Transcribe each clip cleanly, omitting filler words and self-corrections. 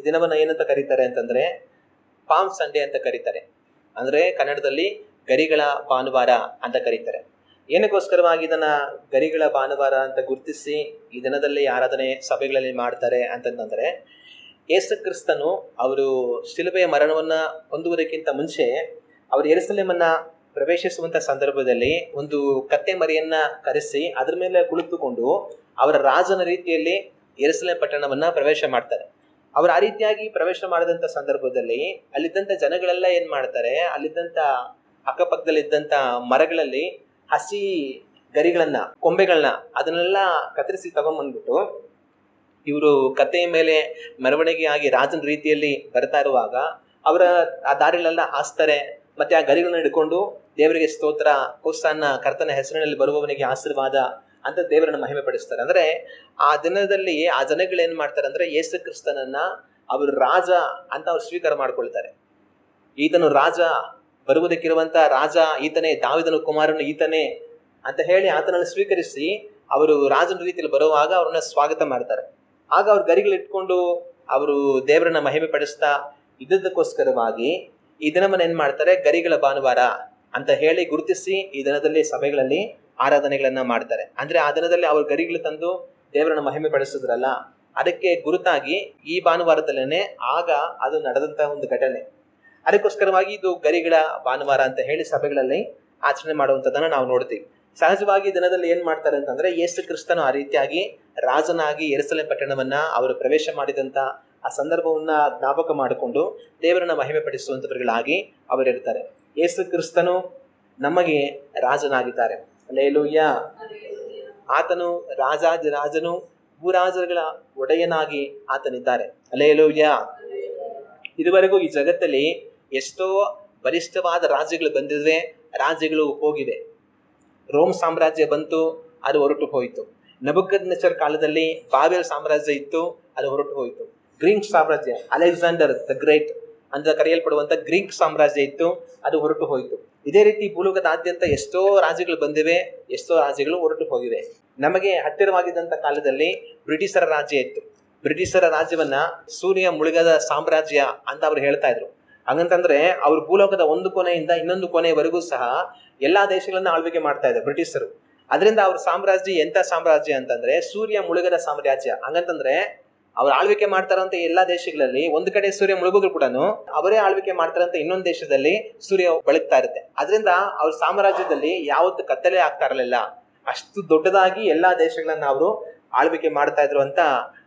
ದಿನವನ್ನ ಏನಂತ ಕರೀತಾರೆ ಅಂತಂದ್ರೆ ಪಾಮ್ ಸಂಡೇ ಅಂತ ಕರೀತಾರೆ. ಅಂದ್ರೆ ಕನ್ನಡದಲ್ಲಿ ಗರಿಗಳ ಭಾನುವಾರ ಅಂತ ಕರೀತಾರೆ. ಏನಕ್ಕೋಸ್ಕರವಾಗಿ ಇದನ್ನ ಗರಿಗಳ ಭಾನುವಾರ ಅಂತ ಗುರುತಿಸಿ ಈ ದಿನದಲ್ಲಿ ಆರಾಧನೆ ಸಭೆಗಳಲ್ಲಿ ಮಾಡ್ತಾರೆ ಅಂತಂದ್ರೆ, ಯೇಸು ಕ್ರಿಸ್ತನು ಅವರು ಶಿಲುಬೆಯ ಮರಣವನ್ನ ಹೊಂದುವುದಕ್ಕಿಂತ ಮುಂಚೆ ಅವರು ಯೆರೂಸಲೇಮನ್ನ ಪ್ರವೇಶಿಸುವಂತ ಸಂದರ್ಭದಲ್ಲಿ ಒಂದು ಕತ್ತೆ ಮರಿಯನ್ನ ಕರೆಸಿ ಅದ್ರ ಮೇಲೆ ಕುಳಿತುಕೊಂಡು ಅವರ ರಾಜನ ರೀತಿಯಲ್ಲಿ ಯೆರೂಸಲೇಮ್ ಪಟ್ಟಣವನ್ನ ಪ್ರವೇಶ ಮಾಡ್ತಾರೆ. ಅವರು ಆ ರೀತಿಯಾಗಿ ಪ್ರವೇಶ ಮಾಡಿದಂತ ಸಂದರ್ಭದಲ್ಲಿ ಅಲ್ಲಿದ್ದಂತ ಜನಗಳೆಲ್ಲ ಏನ್ ಮಾಡ್ತಾರೆ, ಅಲ್ಲಿದ್ದಂತ ಅಕ್ಕಪಕ್ಕದಲ್ಲಿದ್ದಂತ ಮರಗಳಲ್ಲಿ ಹಸಿ ಗರಿಗಳನ್ನ, ಕೊಂಬೆಗಳನ್ನ ಅದನ್ನೆಲ್ಲ ಕತ್ತರಿಸಿ ತಗೊಂಡ್ಬಂದ್ಬಿಟ್ಟು ಇವರು ಕತ್ತೆಯ ಮೇಲೆ ಮೆರವಣಿಗೆ ಆಗಿ ರಾಜನ ರೀತಿಯಲ್ಲಿ ಬರ್ತಾ ಇರುವಾಗ ಅವರ ಆ ದಾರಿಲೆಲ್ಲ ಹಾಸ್ತಾರೆ. ಮತ್ತೆ ಆ ಗರಿಗಳನ್ನ ಹಿಡ್ಕೊಂಡು ದೇವರಿಗೆ ಸ್ತೋತ್ರ, ಹೋಸನ್ನ, ಕರ್ತನ ಹೆಸರಿನಲ್ಲಿ ಬರುವವನಿಗೆ ಆಶೀರ್ವಾದ ಅಂತ ದೇವರನ್ನ ಮಹಿಮೆ ಪಡಿಸ್ತಾರೆ. ಅಂದ್ರೆ ಆ ದಿನದಲ್ಲಿ ಆ ಜನಗಳು ಏನ್ ಮಾಡ್ತಾರೆ ಅಂದ್ರೆ ಯೇಸು ಕ್ರಿಸ್ತನನ್ನ ಅವರು ರಾಜ ಅಂತ ಅವ್ರು ಸ್ವೀಕಾರ ಮಾಡ್ಕೊಳ್ತಾರೆ. ಈತನು ರಾಜ, ಬರುವುದಕ್ಕಿರುವಂತ ರಾಜ ಈತನೇ, ದಾವೀದನ ಕುಮಾರನು ಈತನೇ ಅಂತ ಹೇಳಿ ಆತನನ್ನು ಸ್ವೀಕರಿಸಿ ಅವರು ರಾಜನ ರೀತಿಯಲ್ಲಿ ಬರುವಾಗ ಅವ್ರನ್ನ ಸ್ವಾಗತ ಮಾಡ್ತಾರೆ. ಆಗ ಅವ್ರ ಗರಿಗಳಿಟ್ಕೊಂಡು ಅವರು ದೇವರನ್ನ ಮಹಿಮೆ ಪಡಿಸ್ತಾ ಇದ್ದದಕ್ಕೋಸ್ಕರವಾಗಿ ಈ ದಿನವನ್ನ ಏನ್ ಮಾಡ್ತಾರೆ, ಗರಿಗಳ ಭಾನುವಾರ ಅಂತ ಹೇಳಿ ಗುರುತಿಸಿ ಈ ದಿನದಲ್ಲಿ ಸಭೆಗಳಲ್ಲಿ ಆರಾಧನೆಗಳನ್ನ ಮಾಡ್ತಾರೆ. ಅಂದ್ರೆ ಆ ದಿನದಲ್ಲಿ ಅವ್ರ ಗರಿಗಳು ತಂದು ದೇವರನ್ನ ಮಹಿಮೆ ಪಡಿಸಿದ್ರಲ್ಲ, ಅದಕ್ಕೆ ಗುರುತಾಗಿ ಈ ಭಾನುವಾರದಲ್ಲೇನೆ ಆಗ ಅದು ನಡೆದಂತ ಒಂದು ಘಟನೆ. ಅದಕ್ಕೋಸ್ಕರವಾಗಿ ಇದು ಗರಿಗಳ ಭಾನುವಾರ ಅಂತ ಹೇಳಿ ಸಭೆಗಳಲ್ಲಿ ಆಚರಣೆ ಮಾಡುವಂಥದ್ದನ್ನ ನಾವು ನೋಡ್ತೀವಿ. ಸಹಜವಾಗಿ ದಿನದಲ್ಲಿ ಏನ್ ಮಾಡ್ತಾರೆ ಅಂತಂದ್ರೆ, ಯೇಸು ಕ್ರಿಸ್ತನು ಆ ರೀತಿಯಾಗಿ ರಾಜನಾಗಿ ಯೆರೂಸಲೇಮ್ ಪಟ್ಟಣವನ್ನ ಅವರು ಪ್ರವೇಶ ಮಾಡಿದಂತ ಆ ಸಂದರ್ಭವನ್ನ ಜ್ಞಾಪಕ ಮಾಡಿಕೊಂಡು ದೇವರನ್ನ ಮಹಿಮೆ ಪಡಿಸುವಂತವರುಗಳಾಗಿ ಅವರಿರ್ತಾರೆ. ಯೇಸು ಕ್ರಿಸ್ತನು ನಮಗೆ ರಾಜನಾಗಿದ್ದಾರೆ. ಹಲ್ಲೆಲೂಯ. ಆತನು ರಾಜನು, ಭೂರಾಜರುಗಳ ಒಡೆಯನಾಗಿ ಆತನಿದ್ದಾರೆ. ಹಲ್ಲೆಲೂಯ. ಇದುವರೆಗೂ ಈ ಜಗತ್ತಲ್ಲಿ ಎಷ್ಟೋ ಬಲಿಷ್ಠವಾದ ರಾಜ್ಯಗಳು ಬಂದಿವೆ, ರಾಜ್ಯಗಳು ಹೋಗಿವೆ. ರೋಮ್ ಸಾಮ್ರಾಜ್ಯ ಬಂತು, ಅದು ಹೊರಟು ಹೋಯಿತು. ನೆಬೂಕದ್ನೆಚ್ಚರ್ ಕಾಲದಲ್ಲಿ ಬಾಬೆಲ್ ಸಾಮ್ರಾಜ್ಯ ಇತ್ತು, ಅದು ಹೊರಟು ಹೋಯಿತು. ಗ್ರೀಕ್ ಸಾಮ್ರಾಜ್ಯ, ಅಲೆಕ್ಸಾಂಡರ್ ದ ಗ್ರೇಟ್ ಅಂತ ಕರೆಯಲ್ಪಡುವಂತ ಗ್ರೀಕ್ ಸಾಮ್ರಾಜ್ಯ ಇತ್ತು, ಅದು ಹೊರಟು ಹೋಯಿತು. ಇದೇ ರೀತಿ ಭೂಲೋಕದಾದ್ಯಂತ ಎಷ್ಟೋ ರಾಜ್ಯಗಳು ಬಂದಿವೆ, ಎಷ್ಟೋ ರಾಜ್ಯಗಳು ಹೊರಟು ಹೋಗಿವೆ. ನಮಗೆ ಹತ್ತಿರವಾಗಿದ್ದಂತ ಕಾಲದಲ್ಲಿ ಬ್ರಿಟಿಷರ ರಾಜ್ಯ ಇತ್ತು. ಬ್ರಿಟಿಷರ ರಾಜ್ಯವನ್ನ ಸೂರ್ಯ ಮುಳುಗದ ಸಾಮ್ರಾಜ್ಯ ಅಂತ ಅವ್ರು ಹೇಳ್ತಾ ಇದ್ರು. ಹಂಗಂತಂದ್ರೆ ಅವ್ರು ಭೂಲೋಕದ ಒಂದು ಕೊನೆಯಿಂದ ಇನ್ನೊಂದು ಕೊನೆಯವರೆಗೂ ಸಹ ಎಲ್ಲಾ ದೇಶಗಳನ್ನ ಆಳ್ವಿಕೆ ಮಾಡ್ತಾ ಇದ್ದಾರೆ ಬ್ರಿಟಿಷರು. ಅದರಿಂದ ಅವ್ರ ಸಾಮ್ರಾಜ್ಯ ಎಂತ ಸಾಮ್ರಾಜ್ಯ ಅಂತಂದ್ರೆ ಸೂರ್ಯ ಮುಳುಗದ ಸಾಮ್ರಾಜ್ಯ. ಹಂಗಂತಂದ್ರೆ ಅವ್ರು ಆಳ್ವಿಕೆ ಮಾಡ್ತಾರಂತ ಎಲ್ಲಾ ದೇಶಗಳಲ್ಲಿ ಒಂದು ಕಡೆ ಸೂರ್ಯ ಮುಳುಗಿದ್ರು ಕೂಡ ಅವರೇ ಆಳ್ವಿಕೆ ಮಾಡ್ತಾರಂತ ಇನ್ನೊಂದು ದೇಶದಲ್ಲಿ ಸೂರ್ಯ ಬೆಳಗ್ತಾ ಇರುತ್ತೆ. ಅದರಿಂದ ಅವ್ರ ಸಾಮ್ರಾಜ್ಯದಲ್ಲಿ ಯಾವತ್ತು ಕತ್ತಲೆ ಆಗ್ತಾ ಇರಲಿಲ್ಲ. ಅಷ್ಟು ದೊಡ್ಡದಾಗಿ ಎಲ್ಲಾ ದೇಶಗಳನ್ನ ಅವರು ಆಳ್ವಿಕೆ ಮಾಡ್ತಾ ಇದ್ರು ಅಂತ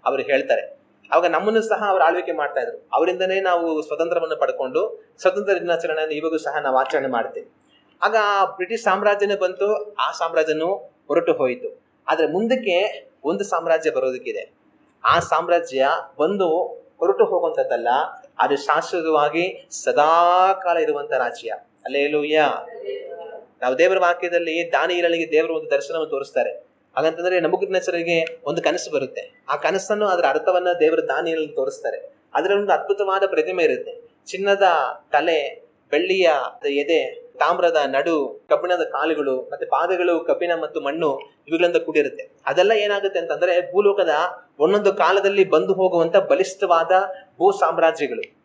ಅವ್ರು ಹೇಳ್ತಾರೆ. ಅವಾಗ ನಮ್ಮನ್ನು ಸಹ ಅವ್ರು ಆಳ್ವಿಕೆ ಮಾಡ್ತಾ ಇದ್ರು. ಅವರಿಂದನೇ ನಾವು ಸ್ವತಂತ್ರವನ್ನು ಪಡ್ಕೊಂಡು ಸ್ವತಂತ್ರ ದಿನಾಚರಣೆಯನ್ನು ಇವಾಗೂ ಸಹ ನಾವು ಆಚರಣೆ ಮಾಡ್ತೀವಿ. ಆಗ ಬ್ರಿಟಿಷ್ ಸಾಮ್ರಾಜ್ಯನೇ ಬಂತು, ಆ ಸಾಮ್ರಾಜ್ಯನು ಹೊರಟು ಹೋಯಿತು. ಆದ್ರೆ ಮುಂದಕ್ಕೆ ಒಂದು ಸಾಮ್ರಾಜ್ಯ ಬರೋದಕ್ಕಿದೆ. ಆ ಸಾಮ್ರಾಜ್ಯ ಬಂದು ಹೊರಟು ಹೋಗುವಂಥದ್ದಲ್ಲ, ಅದು ಶಾಶ್ವತವಾಗಿ ಸದಾಕಾಲ ಇರುವಂತ ರಾಜ್ಯ. ಹಲ್ಲೆಲೂಯ. ನಾವು ದೇವರ ವಾಕ್ಯದಲ್ಲಿ ದಾನಿಯೇಲನಿಗೆ ದೇವರು ಒಂದು ದರ್ಶನವನ್ನು ತೋರಿಸ್ತಾರೆ. ಹಾಗಂತಂದ್ರೆ ನೆಬೂಕದ್ನೆಚ್ಚರನಿಗೆ ಒಂದು ಕನಸು ಬರುತ್ತೆ. ಆ ಕನಸನ್ನು, ಅದರ ಅರ್ಥವನ್ನ ದೇವರು ದಾನಿಯೇಲನಿಗೆ ತೋರಿಸ್ತಾರೆ. ಅದರ ಒಂದು ಅದ್ಭುತವಾದ ಪ್ರತಿಮೆ ಇರುತ್ತೆ. ಚಿನ್ನದ ತಲೆ, ಬೆಳ್ಳಿಯ ಎದೆ, ತಾಮ್ರದ ನಡು, ಕಬ್ಬಿಣದ ಕಾಲುಗಳು, ಮತ್ತೆ ಪಾದಗಳು ಕಬ್ಬಿಣ ಮತ್ತು ಮಣ್ಣು ಇವುಗಳಿಂದ ಕೂಡಿರುತ್ತೆ. ಅದೆಲ್ಲ ಏನಾಗುತ್ತೆ ಅಂತಂದ್ರೆ ಭೂಲೋಕದ ಒಂದೊಂದು ಕಾಲದಲ್ಲಿ ಬಂದು ಹೋಗುವಂತ ಬಲಿಷ್ಠವಾದ ಭೂ ಸಾಮ್ರಾಜ್ಯಗಳು.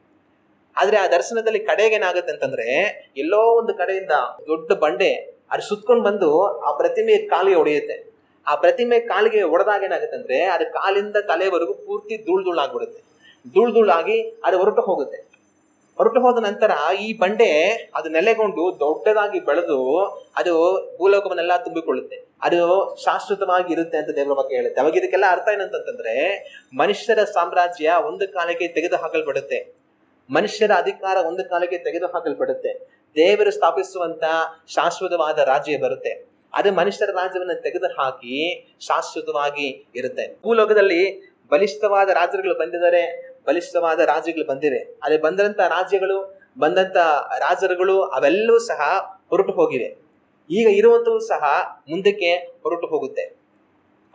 ಆದ್ರೆ ಆ ದರ್ಶನದಲ್ಲಿ ಕಡೆಗೆ ಏನಾಗುತ್ತೆ ಅಂತಂದ್ರೆ, ಎಲ್ಲೋ ಒಂದು ಕಡೆಯಿಂದ ದೊಡ್ಡ ಬಂಡೆ ಅದು ಸುತ್ಕೊಂಡು ಬಂದು ಆ ಪ್ರತಿಮೆ ಕಾಲಿಗೆ ಹೊಡೆಯುತ್ತೆ. ಆ ಪ್ರತಿಮೆ ಕಾಲಿಗೆ ಹೊಡೆದಾಗ ಏನಾಗುತ್ತೆ ಅಂದ್ರೆ, ಅದು ಕಾಲಿಂದ ತಲೆವರೆಗೂ ಪೂರ್ತಿ ಧೂಳಾಗ್ಬಿಡುತ್ತೆ. ಧೂಳಾಗಿ ಅದು ಹೊರಟು ಹೋಗುತ್ತೆ. ಹೊರಟು ಹೋದ ನಂತರ ಈ ಬಂಡೆ ಅದು ನೆಲೆಗೊಂಡು ದೊಡ್ಡದಾಗಿ ಬೆಳೆದು ಅದು ಭೂಲೋಕವನ್ನೆಲ್ಲ ತುಂಬಿಕೊಳ್ಳುತ್ತೆ. ಅದು ಶಾಶ್ವತವಾಗಿ ಇರುತ್ತೆ ಅಂತ ದೇವರ ಬಗ್ಗೆ ಹೇಳುತ್ತೆ. ಅವಾಗ ಇದಕ್ಕೆಲ್ಲ ಅರ್ಥ ಏನಂತಂದ್ರೆ, ಮನುಷ್ಯರ ಸಾಮ್ರಾಜ್ಯ ಒಂದು ಕಾಲಕ್ಕೆ ತೆಗೆದು ಹಾಕಲ್ಪಡುತ್ತೆ. ಮನುಷ್ಯರ ಅಧಿಕಾರ ಒಂದು ಕಾಲಕ್ಕೆ ತೆಗೆದು ಹಾಕಲ್ಪಡುತ್ತೆ. ದೇವರು ಸ್ಥಾಪಿಸುವಂತ ಶಾಶ್ವತವಾದ ರಾಜ್ಯ ಬರುತ್ತೆ. ಅದು ಮನುಷ್ಯರ ರಾಜ್ಯವನ್ನು ತೆಗೆದು ಹಾಕಿ ಶಾಶ್ವತವಾಗಿ ಇರುತ್ತೆ. ಭೂಲೋಕದಲ್ಲಿ ಬಲಿಷ್ಠವಾದ ರಾಜ್ಯಗಳು ಬಂದಿದ್ದಾರೆ, ಬಲಿಷ್ಠವಾದ ರಾಜ್ಯಗಳು ಬಂದಿವೆ. ಅಲ್ಲಿ ಬಂದಂತ ರಾಜ್ಯಗಳು, ಬಂದಂತ ರಾಜರುಗಳು ಅವೆಲ್ಲವೂ ಸಹ ಹೊರಟು ಹೋಗಿವೆ. ಈಗ ಇರುವಂತವು ಸಹ ಮುಂದಕ್ಕೆ ಹೊರಟು ಹೋಗುತ್ತೆ.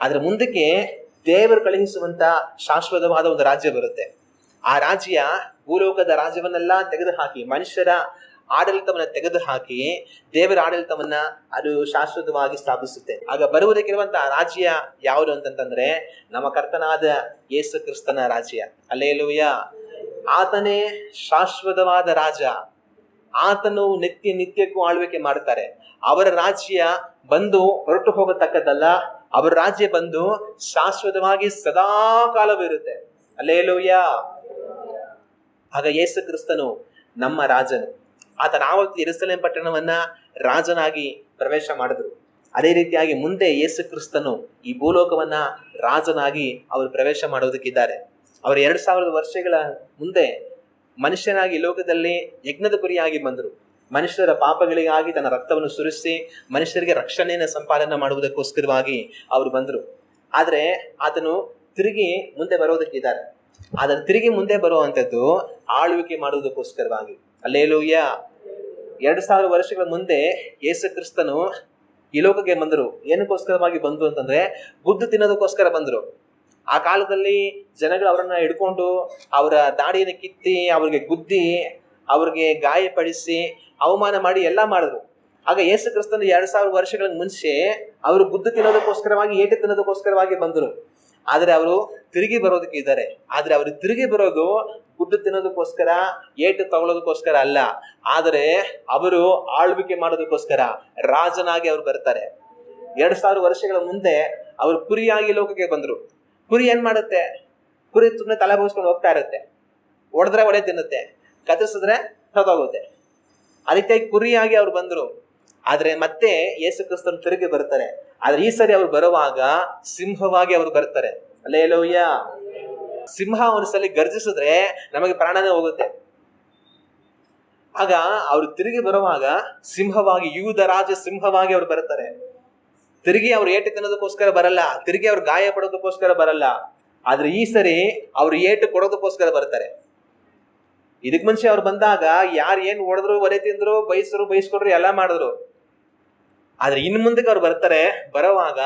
ಆದ್ರೆ ಮುಂದಕ್ಕೆ ದೇವರು ಕಳುಹಿಸುವಂತ ಶಾಶ್ವತವಾದ ಒಂದು ರಾಜ್ಯ ಬರುತ್ತೆ. ಆ ರಾಜ್ಯ ಭೂಲೋಕದ ರಾಜ್ಯವನ್ನೆಲ್ಲ ತೆಗೆದು ಹಾಕಿ, ಮನುಷ್ಯರ ಆಡಳಿತವನ್ನ ತೆಗೆದು ಹಾಕಿ ದೇವರ ಆಡಳಿತವನ್ನ ಅದು ಶಾಶ್ವತವಾಗಿ ಸ್ಥಾಪಿಸುತ್ತೆ. ಆಗ ಬರುವುದಕ್ಕಿರುವಂತಹ ರಾಜ್ಯ ಯಾವುದು ಅಂತಂತಂದ್ರೆ ನಮ್ಮ ಕರ್ತನಾದ ಯೇಸು ಕ್ರಿಸ್ತನ ರಾಜ್ಯ. ಹಲ್ಲೆಲೂಯ. ಆತನೇ ಶಾಶ್ವತವಾದ ರಾಜ. ಆತನು ನಿತ್ಯಕ್ಕೂ ಆಳ್ವಿಕೆ ಮಾಡ್ತಾರೆ. ಅವರ ರಾಜ್ಯ ಬಂದು ಹೊರಟು ಹೋಗತಕ್ಕದ್ದಲ್ಲ, ಅವರ ರಾಜ್ಯ ಬಂದು ಶಾಶ್ವತವಾಗಿ ಸದಾ ಕಾಲವಿರುತ್ತೆ. ಹಲ್ಲೆಲೂಯ. ಆಗ ಯೇಸು ಕ್ರಿಸ್ತನು ನಮ್ಮ ರಾಜನು. ಆತನ ಆವತ್ತು ಯೆರೂಸಲೇಮ್ ಪಟ್ಟಣವನ್ನ ರಾಜನಾಗಿ ಪ್ರವೇಶ ಮಾಡಿದ್ರು. ಅದೇ ರೀತಿಯಾಗಿ ಮುಂದೆ ಯೇಸು ಕ್ರಿಸ್ತನು ಈ ಭೂಲೋಕವನ್ನ ರಾಜನಾಗಿ ಅವರು ಪ್ರವೇಶ ಮಾಡೋದಕ್ಕಿದ್ದಾರೆ. ಅವರು 2000 ವರ್ಷಗಳ ಮುಂದೆ ಮನುಷ್ಯನಾಗಿ ಲೋಕದಲ್ಲಿ ಯಜ್ಞದ ಕುರಿಯಾಗಿ ಬಂದರು. ಮನುಷ್ಯರ ಪಾಪಗಳಿಗಾಗಿ ತನ್ನ ರಕ್ತವನ್ನು ಸುರಿಸಿ ಮನುಷ್ಯರಿಗೆ ರಕ್ಷಣೆಯನ್ನು ಸಂಪಾದನೆ ಮಾಡುವುದಕ್ಕೋಸ್ಕರವಾಗಿ ಅವರು ಬಂದರು. ಆದರೆ ಆತನು ತಿರುಗಿ ಮುಂದೆ ಬರೋದಕ್ಕಿದ್ದಾರೆ. ಅದನ್ನು ತಿರುಗಿ ಮುಂದೆ ಬರುವಂಥದ್ದು ಆಳ್ವಿಕೆ ಮಾಡುವುದಕ್ಕೋಸ್ಕರವಾಗಿ. ಹಲ್ಲೆಲೂಯ. 2000 ವರ್ಷಗಳ ಮುಂದೆ ಯೇಸು ಕ್ರಿಸ್ತನು ಈ ಲೋಕಕ್ಕೆ ಬಂದರು. ಏನಕ್ಕೋಸ್ಕರವಾಗಿ ಬಂದರು ಅಂತಂದ್ರೆ ಗುದ್ದು ತಿನ್ನೋದಕ್ಕೋಸ್ಕರ ಬಂದರು. ಆ ಕಾಲದಲ್ಲಿ ಜನಗಳು ಅವರನ್ನ ಹಿಡ್ಕೊಂಡು ಅವರ ದಾಡಿಯನ್ನು ಕಿತ್ತಿ ಅವ್ರಿಗೆ ಗುದ್ದಿ ಅವ್ರಿಗೆ ಗಾಯಪಡಿಸಿ ಅವಮಾನ ಮಾಡಿ ಎಲ್ಲ ಮಾಡಿದ್ರು. ಆಗ ಯೇಸು ಕ್ರಿಸ್ತನು 2000 ವರ್ಷಗಳ ಮುಂಚೆ ಅವರು ಗುದ್ದು ತಿನ್ನೋದಕ್ಕೋಸ್ಕರವಾಗಿ, ಏಟು ತಿನ್ನೋದಕ್ಕೋಸ್ಕರವಾಗಿ ಬಂದರು. ಆದ್ರೆ ಅವರು ತಿರುಗಿ ಬರೋದಕ್ಕೆ ಇದ್ದಾರೆ. ಆದ್ರೆ ಅವರು ತಿರುಗಿ ಬರೋದು ಗುದ್ದು ತಿನ್ನೋದಕ್ಕೋಸ್ಕರ, ಏಟು ತಗೊಳ್ಳೋದಕ್ಕೋಸ್ಕರ ಅಲ್ಲ. ಆದರೆ ಅವರು ಆಳ್ವಿಕೆ ಮಾಡೋದಕ್ಕೋಸ್ಕರ ರಾಜನಾಗಿ ಅವರು ಬರ್ತಾರೆ. 2000 ವರ್ಷಗಳ ಮುಂದೆ ಅವರು ಕುರಿಯಾಗಿ ಲೋಕಕ್ಕೆ ಬಂದರು. ಕುರಿ ಏನ್ ಮಾಡುತ್ತೆ? ಕುರಿ ಸುಮ್ಮನೆ ತಲೆ ಬೋಸ್ಕೊಂಡು ಹೋಗ್ತಾ ಇರುತ್ತೆ. ಹೊಡೆದ್ರೆ ಒಡೆ ತಿನ್ನುತ್ತೆ, ಕತ್ತರಿಸಿದ್ರೆ ಹೊರಟೋಗುತ್ತೆ. ಅದಕ್ಕೆ ಕುರಿಯಾಗಿ ಅವ್ರು ಬಂದರು. ಆದ್ರೆ ಮತ್ತೆ ಯೇಸು ಕ್ರಿಸ್ತನು ತಿರುಗಿ ಬರ್ತಾರೆ. ಆದ್ರೆ ಈ ಸರಿ ಅವ್ರು ಬರುವಾಗ ಸಿಂಹವಾಗಿ ಅವರು ಬರ್ತಾರೆ. ಹಲ್ಲೆಲೂಯ. ಸಿಂಹ ಒಂದ್ಸಲಿ ಗರ್ಜಿಸಿದ್ರೆ ನಮಗೆ ಪ್ರಾಣನೇ ಹೋಗುತ್ತೆ. ಆಗ ಅವರು ತಿರುಗಿ ಬರುವಾಗ ಸಿಂಹವಾಗಿ, ಯೂದ ರಾಜ ಸಿಂಹವಾಗಿ ಅವ್ರು ಬರ್ತಾರೆ. ತಿರುಗಿ ಅವ್ರು ಏಟು ತಿನ್ನೋದಕ್ಕೋಸ್ಕರ ಬರಲ್ಲ, ತಿರುಗಿ ಅವ್ರು ಗಾಯ ಪಡೋದಕ್ಕೋಸ್ಕರ ಬರಲ್ಲ. ಆದ್ರೆ ಈ ಸರಿ ಅವ್ರು ಏಟು ಕೊಡೋದಕ್ಕೋಸ್ಕರ ಬರ್ತಾರೆ. ಇದಕ್ ಮುಂಚೆ ಅವ್ರು ಬಂದಾಗ ಯಾರು ಏನ್ ಹೊಡೆದ್ರು, ಒಲೆ ತಿಂದ್ರು, ಬೈಸ್ಕೊಡ್ರು, ಎಲ್ಲ ಮಾಡಿದ್ರು. ಆದ್ರೆ ಇನ್ ಮುಂದಕ್ಕೆ ಅವ್ರು ಬರ್ತಾರೆ. ಬರುವಾಗ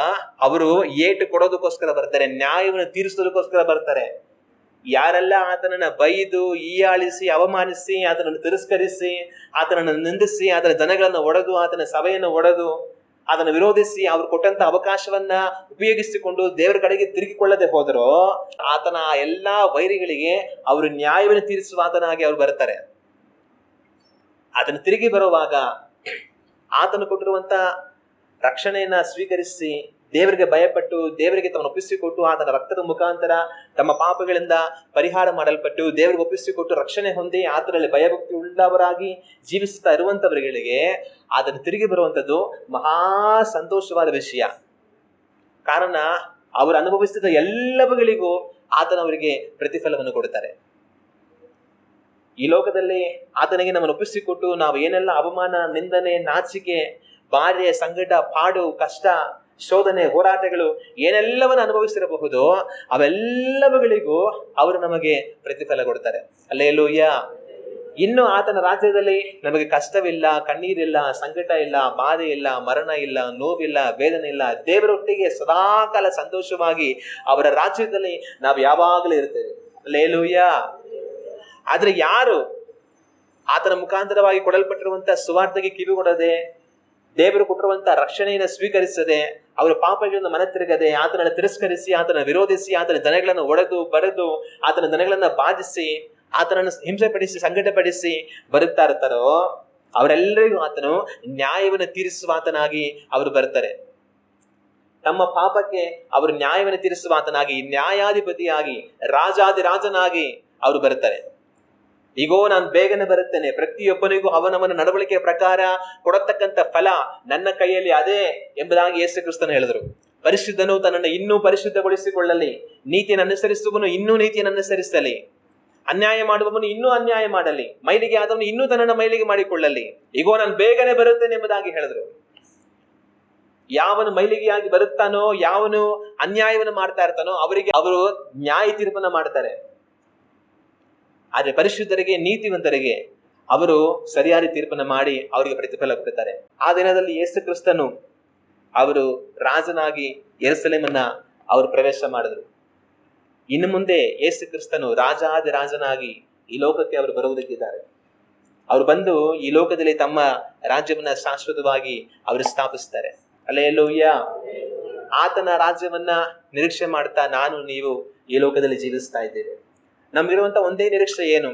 ಅವರು ಏಟು ಕೊಡೋದಕ್ಕೋಸ್ಕರ ಬರ್ತಾರೆ, ನ್ಯಾಯವನ್ನು ತೀರಿಸೋದಕ್ಕೋಸ್ಕರ ಬರ್ತಾರೆ. ಯಾರೆಲ್ಲ ಆತನನ್ನ ಬೈದು, ಹೀಯಾಳಿಸಿ, ಅವಮಾನಿಸಿ, ಆತನನ್ನು ತಿರಸ್ಕರಿಸಿ, ಆತನನ್ನು ನಿಂದಿಸಿ, ಆತನ ಜನಗಳನ್ನ ಒಡೆದು, ಆತನ ಸಭೆಯನ್ನು ಒಡೆದು, ಅದನ್ನು ವಿರೋಧಿಸಿ ಅವ್ರು ಕೊಟ್ಟಂತ ಅವಕಾಶವನ್ನ ಉಪಯೋಗಿಸಿಕೊಂಡು ದೇವರ ಕಡೆಗೆ ತಿರುಗಿಕೊಳ್ಳದೆ ಹೋದರೋ, ಆತನ ಎಲ್ಲಾ ವೈರಿಗಳಿಗೆ ಅವರು ನ್ಯಾಯವನ್ನು ತೀರಿಸುವ ಆತನಾಗಿ ಅವ್ರು ಬರ್ತಾರೆ. ಆತನ ತಿರುಗಿ ಬರುವಾಗ ಆತನು ಕೊಟ್ಟಿರುವಂತ ರಕ್ಷಣೆಯನ್ನ ಸ್ವೀಕರಿಸಿ ದೇವರಿಗೆ ಭಯಪಟ್ಟು, ದೇವರಿಗೆ ತಮ್ಮನ್ನು ಒಪ್ಪಿಸಿಕೊಟ್ಟು, ಆತನ ರಕ್ತದ ಮುಖಾಂತರ ತಮ್ಮ ಪಾಪಗಳಿಂದ ಪರಿಹಾರ ಮಾಡಲ್ಪಟ್ಟು ದೇವರಿಗೆ ಒಪ್ಪಿಸಿಕೊಟ್ಟು ರಕ್ಷಣೆ ಹೊಂದಿ ಆತನಲ್ಲಿ ಭಯಭಕ್ತಿ ಉಳ್ಳವರಾಗಿ ಜೀವಿಸುತ್ತಾ ಇರುವಂತವರಿಗೆ ಆತನು ತಿರುಗಿ ಬರುವಂಥದ್ದು ಮಹಾ ಸಂತೋಷವಾದ ವಿಷಯ. ಕಾರಣ ಅವರು ಅನುಭವಿಸಿದ ಎಲ್ಲವುಗಳಿಗೂ ಆತನವರಿಗೆ ಪ್ರತಿಫಲವನ್ನು ಕೊಡುತ್ತಾರೆ. ಈ ಲೋಕದಲ್ಲಿ ಆತನಿಗೆ ನಮ್ಮನ್ನು ಒಪ್ಪಿಸಿಕೊಟ್ಟು ನಾವು ಏನೆಲ್ಲ ಅವಮಾನ, ನಿಂದನೆ, ನಾಚಿಕೆ, ಬಾಧೆ, ಸಂಕಟ, ಪಾಡು, ಕಷ್ಟ, ಶೋಧನೆ, ಹೋರಾಟಗಳು ಏನೆಲ್ಲವನ್ನು ಅನುಭವಿಸಿರಬಹುದು, ಅವೆಲ್ಲವುಗಳಿಗೂ ಅವರು ನಮಗೆ ಪ್ರತಿಫಲ ಕೊಡ್ತಾರೆ. ಹಲ್ಲೆಲೂಯ. ಇನ್ನು ಆತನ ರಾಜ್ಯದಲ್ಲಿ ನಮಗೆ ಕಷ್ಟವಿಲ್ಲ, ಕಣ್ಣೀರಿಲ್ಲ, ಸಂಕಟ ಇಲ್ಲ, ಬಾಧೆ ಇಲ್ಲ, ಮರಣ ಇಲ್ಲ, ನೋವಿಲ್ಲ, ವೇದನೆ ಇಲ್ಲ. ದೇವರೊಟ್ಟಿಗೆ ಸದಾಕಾಲ ಸಂತೋಷವಾಗಿ ಅವರ ರಾಜ್ಯದಲ್ಲಿ ನಾವು ಯಾವಾಗಲೂ ಇರ್ತೇವೆ. ಹಲ್ಲೆಲೂಯ. ಆದ್ರೆ ಯಾರು ಆತನ ಮುಖಾಂತರವಾಗಿ ಕೊಡಲ್ಪಟ್ಟಿರುವಂತ ಸುವಾರ್ತೆಗೆ ಕಿವಿಗೊಡದೆ, ದೇವರು ಕೊಟ್ಟಿರುವಂತ ರಕ್ಷಣೆಯನ್ನು ಸ್ವೀಕರಿಸದೆ, ಅವರ ಪಾಪಗಳನ್ನು ಮನ ತಿರುಗದೆ, ಆತನನ್ನು ತಿರಸ್ಕರಿಸಿ, ಆತನ ವಿರೋಧಿಸಿ, ಆತನ ಜನಗಳನ್ನು ಒಡೆದು ಬರೆದು, ಆತನ ಜನಗಳನ್ನ ಬಾಧಿಸಿ, ಆತನನ್ನು ಹಿಂಸೆಪಡಿಸಿ, ಸಂಕಟಪಡಿಸಿ ಬರುತ್ತಾ ಇರ್ತಾರೋ, ಅವರೆಲ್ಲರಿಗೂ ಆತನು ನ್ಯಾಯವನ್ನು ತೀರಿಸುವ ಆತನಾಗಿ ಅವರು ಬರ್ತಾರೆ. ತಮ್ಮ ಪಾಪಕ್ಕೆ ಅವರು ನ್ಯಾಯವನ್ನು ತೀರಿಸುವ ಆತನಾಗಿ, ನ್ಯಾಯಾಧಿಪತಿಯಾಗಿ, ರಾಜಾದಿರಾಜನಾಗಿ ಅವರು ಬರ್ತಾರೆ. ಈಗೋ ನಾನು ಬೇಗನೆ ಬರುತ್ತೇನೆ, ಪ್ರತಿಯೊಬ್ಬನಿಗೂ ಅವನವನ ನಡವಳಿಕೆಯ ಪ್ರಕಾರ ಕೊಡತಕ್ಕಂತ ಫಲ ನನ್ನ ಕೈಯಲ್ಲಿ ಅದೇ ಎಂಬುದಾಗಿ ಯೇಸು ಕ್ರಿಸ್ತನು ಹೇಳಿದರು. ಪರಿಶುದ್ಧನು ತನ್ನನ್ನು ಇನ್ನೂ ಪರಿಶುದ್ಧಗೊಳಿಸಿಕೊಳ್ಳಲಿ, ನೀತಿಯನ್ನು ಅನುಸರಿಸುವವನು ಇನ್ನೂ ನೀತಿಯನ್ನು ಅನುಸರಿಸಲಿ, ಅನ್ಯಾಯ ಮಾಡುವವನು ಇನ್ನೂ ಅನ್ಯಾಯ ಮಾಡಲಿ, ಮೈಲಿಗೆ ಆದವನು ಇನ್ನೂ ತನ್ನನ್ನು ಮೈಲಿಗೆ ಮಾಡಿಕೊಳ್ಳಲಿ. ಈಗೋ ನಾನು ಬೇಗನೆ ಬರುತ್ತೇನೆ ಎಂಬುದಾಗಿ ಹೇಳಿದ್ರು. ಯಾವನು ಮೈಲಿಗೆಯಾಗಿ ಬರುತ್ತಾನೋ, ಯಾವನು ಅನ್ಯಾಯವನ್ನು ಮಾಡ್ತಾ ಇರ್ತಾನೋ ಅವರಿಗೆ ಅವರು ನ್ಯಾಯ ತೀರ್ಪನ್ನ ಮಾಡ್ತಾರೆ. ಆದ್ರೆ ಪರಿಶುದ್ಧರಿಗೆ, ನೀತಿವಂತರಿಗೆ ಅವರು ಸರಿಯಾದ ತೀರ್ಪನ್ನು ಮಾಡಿ ಅವರಿಗೆ ಪ್ರತಿಫಲ ಕೊಡುತ್ತಾರೆ. ಆ ದಿನದಲ್ಲಿ ಯೇಸು ಕ್ರಿಸ್ತನು ಅವರು ರಾಜನಾಗಿ ಯೆರೂಸಲೇಮನ್ನ ಅವರು ಪ್ರವೇಶ ಮಾಡಿದ್ರು. ಇನ್ನು ಮುಂದೆ ಯೇಸು ಕ್ರಿಸ್ತನು ರಾಜಾದಿರಾಜನಾಗಿ ಈ ಲೋಕಕ್ಕೆ ಅವರು ಬರುವುದಕ್ಕಿದ್ದಾರೆ. ಅವರು ಬಂದು ಈ ಲೋಕದಲ್ಲಿ ತಮ್ಮ ರಾಜ್ಯವನ್ನ ಶಾಶ್ವತವಾಗಿ ಅವರು ಸ್ಥಾಪಿಸ್ತಾರೆ. ಹಲ್ಲೆಲೂಯ. ಆತನ ರಾಜ್ಯವನ್ನ ನಿರೀಕ್ಷೆ ಮಾಡ್ತಾ ನಾನು ನೀವು ಈ ಲೋಕದಲ್ಲಿ ಜೀವಿಸ್ತಾ ಇದ್ದೇವೆ. ನಮಗಿರುವಂತ ಒಂದೇ ನಿರೀಕ್ಷೆ ಏನು?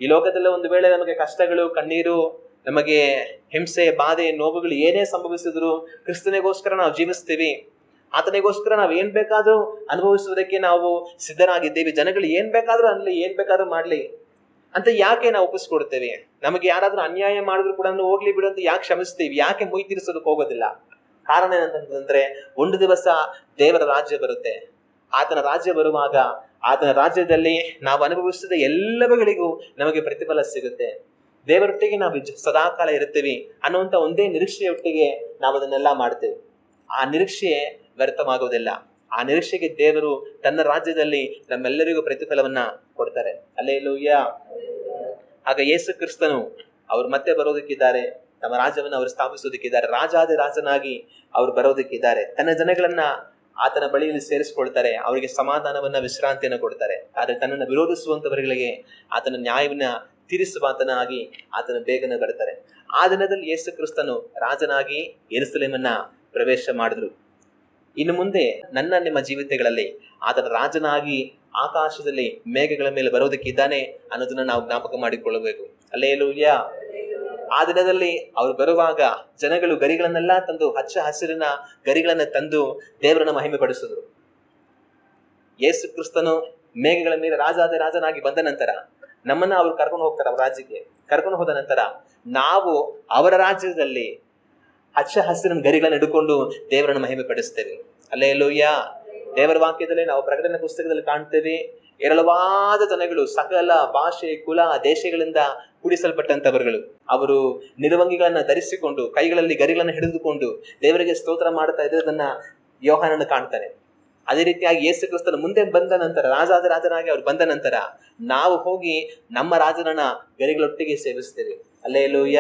ಈ ಲೋಕದಲ್ಲಿ ಒಂದು ವೇಳೆ ನಮಗೆ ಕಷ್ಟಗಳು, ಕಣ್ಣೀರು, ನಮಗೆ ಹಿಂಸೆ, ಬಾಧೆ, ನೋವುಗಳು ಏನೇ ಸಂಭವಿಸಿದ್ರು ಕ್ರಿಸ್ತನಿಗೋಸ್ಕರ ನಾವು ಜೀವಿಸ್ತೀವಿ. ಆತನಿಗೋಸ್ಕರ ನಾವು ಏನ್ ಬೇಕಾದ್ರೂ ಅನುಭವಿಸುವುದಕ್ಕೆ ನಾವು ಸಿದ್ಧರಾಗಿದ್ದೇವೆ. ಜನಗಳು ಏನ್ ಬೇಕಾದ್ರೂ ಅನ್ಲಿ, ಏನ್ ಬೇಕಾದ್ರೂ ಮಾಡ್ಲಿ ಅಂತ ಯಾಕೆ ನಾವು ಒಪ್ಪಿಸ್ಕೊಡ್ತೇವೆ? ನಮಗೆ ಯಾರಾದ್ರೂ ಅನ್ಯಾಯ ಮಾಡಿದ್ರು ಕೂಡ ಹೋಗ್ಲಿ ಬಿಡು ಅಂತ ಯಾಕೆ ಕ್ಷಮಿಸ್ತೀವಿ? ಯಾಕೆ ಮುಯ್ ತೀರಿಸೋದಕ್ಕೆ ಹೋಗೋದಿಲ್ಲ? ಕಾರಣ ಏನಂತಂದ್ರೆ, ಒಂದು ದಿವಸ ದೇವರ ರಾಜ್ಯ ಬರುತ್ತೆ. ಆತನ ರಾಜ್ಯ ಬರುವಾಗ ಆತನ ರಾಜ್ಯದಲ್ಲಿ ನಾವು ಅನುಭವಿಸಿದ ಎಲ್ಲವುಗಳಿಗೂ ನಮಗೆ ಪ್ರತಿಫಲ ಸಿಗುತ್ತೆ. ದೇವರೊಟ್ಟಿಗೆ ನಾವು ಸದಾಕಾಲ ಇರುತ್ತೇವೆ ಅನ್ನುವಂಥ ಒಂದೇ ನಿರೀಕ್ಷೆಯೊಟ್ಟಿಗೆ ನಾವು ಅದನ್ನೆಲ್ಲ ಮಾಡ್ತೇವೆ. ಆ ನಿರೀಕ್ಷೆ ವ್ಯರ್ಥವಾಗುವುದಿಲ್ಲ. ಆ ನಿರೀಕ್ಷೆಗೆ ದೇವರು ತನ್ನ ರಾಜ್ಯದಲ್ಲಿ ನಮ್ಮೆಲ್ಲರಿಗೂ ಪ್ರತಿಫಲವನ್ನ ಕೊಡ್ತಾರೆ. ಹಲ್ಲೆಲೂಯ. ಆಗ ಯೇಸು ಕ್ರಿಸ್ತನು ಅವರು ಮತ್ತೆ ಬರೋದಕ್ಕಿದ್ದಾರೆ. ತಮ್ಮ ರಾಜ್ಯವನ್ನು ಅವರು ಸ್ಥಾಪಿಸೋದಕ್ಕಿದ್ದಾರೆ. ರಾಜಾದಿ ರಾಜನಾಗಿ ಅವರು ಬರೋದಕ್ಕಿದ್ದಾರೆ. ತನ್ನ ಜನಗಳನ್ನ ಆತನ ಬಳಿಯಲ್ಲಿ ಸೇರಿಸಿಕೊಳ್ತಾರೆ. ಅವರಿಗೆ ಸಮಾಧಾನವನ್ನ, ವಿಶ್ರಾಂತಿಯನ್ನು ಕೊಡ್ತಾರೆ. ಆದರೆ ತನ್ನನ್ನು ವಿರೋಧಿಸುವಂತವರಿಗೆ ಆತನ ನ್ಯಾಯವನ್ನ ತೀರಿಸುವಾತನಾಗಿ ಆತನ ಬೇಗನೆ ಬರ್ತಾರೆ. ಆ ದಿನದಲ್ಲಿ ಯೇಸು ಕ್ರಿಸ್ತನು ರಾಜನಾಗಿ ಯೆರೂಸಲೇಮನ್ನ ಪ್ರವೇಶ ಮಾಡಿದ್ರು. ಇನ್ನು ಮುಂದೆ ನನ್ನ ನಿಮ್ಮ ಜೀವಿತಗಳಲ್ಲಿ ಆತನ ರಾಜನಾಗಿ ಆಕಾಶದಲ್ಲಿ ಮೇಘಗಳ ಮೇಲೆ ಬರೋದಕ್ಕಿದ್ದಾನೆ ಅನ್ನೋದನ್ನ ನಾವು ಜ್ಞಾಪಕ ಮಾಡಿಕೊಳ್ಳಬೇಕು. ಹಲ್ಲೆಲೂಯ. ಆ ದಿನದಲ್ಲಿ ಅವರು ಬರುವಾಗ ಜನಗಳು ಗರಿಗಳನ್ನೆಲ್ಲ ತಂದು, ಹಚ್ಚ ಹಸಿರಿನ ಗರಿಗಳನ್ನ ತಂದು ದೇವರನ್ನ ಮಹಿಮೆ ಪಡಿಸಿದ್ರು. ಯೇಸು ಕ್ರಿಸ್ತನು ಮೇಘಗಳ ಮೇಲೆ ರಾಜಾದ ರಾಜನಾಗಿ ಬಂದ ನಂತರ ನಮ್ಮನ್ನ ಅವ್ರು ಕರ್ಕೊಂಡು ಹೋಗ್ತಾರೆ. ಅವರ ರಾಜ್ಯಕ್ಕೆ ಕರ್ಕೊಂಡು ಹೋದ ನಂತರ ನಾವು ಅವರ ರಾಜ್ಯದಲ್ಲಿ ಹಚ್ಚ ಹಸಿರಿನ ಗರಿಗಳನ್ನು ಹಿಡ್ಕೊಂಡು ದೇವರನ್ನು ಮಹಿಮೆ ಪಡಿಸ್ತೇವೆ. ಹಲ್ಲೆಲೂಯ. ದೇವರ ವಾಕ್ಯದಲ್ಲಿ ನಾವು ಪ್ರಕಟಣೆ ಪುಸ್ತಕದಲ್ಲಿ ಕಾಣ್ತೇವೆ, ಹೇರಳವಾದ ಜನಗಳು, ಸಕಲ ಭಾಷೆ, ಕುಲ, ದೇಶಗಳಿಂದ ಕೂಡಿಸಲ್ಪಟ್ಟಂತವರುಗಳು, ಅವರು ನಿಲುವಂಗಿಗಳನ್ನ ಧರಿಸಿಕೊಂಡು ಕೈಗಳಲ್ಲಿ ಗರಿಗಳನ್ನು ಹಿಡಿದುಕೊಂಡು ದೇವರಿಗೆ ಸ್ತೋತ್ರ ಮಾಡ್ತಾ ಇರೋದನ್ನ ಯೋಹಾನನ ಕಾಣ್ತಾನೆ. ಅದೇ ರೀತಿಯಾಗಿ ಯೇಸು ಕ್ರಿಸ್ತನ ಮುಂದೆ ಬಂದ ನಂತರ, ರಾಜಾದ ರಾಜನಾಗಿ ಅವ್ರು ಬಂದ ನಂತರ ನಾವು ಹೋಗಿ ನಮ್ಮ ರಾಜನನ್ನ ಗರಿಗಳೊಟ್ಟಿಗೆ ಸೇವಿಸ್ತೇವೆ. ಹಲ್ಲೆಲೂಯ.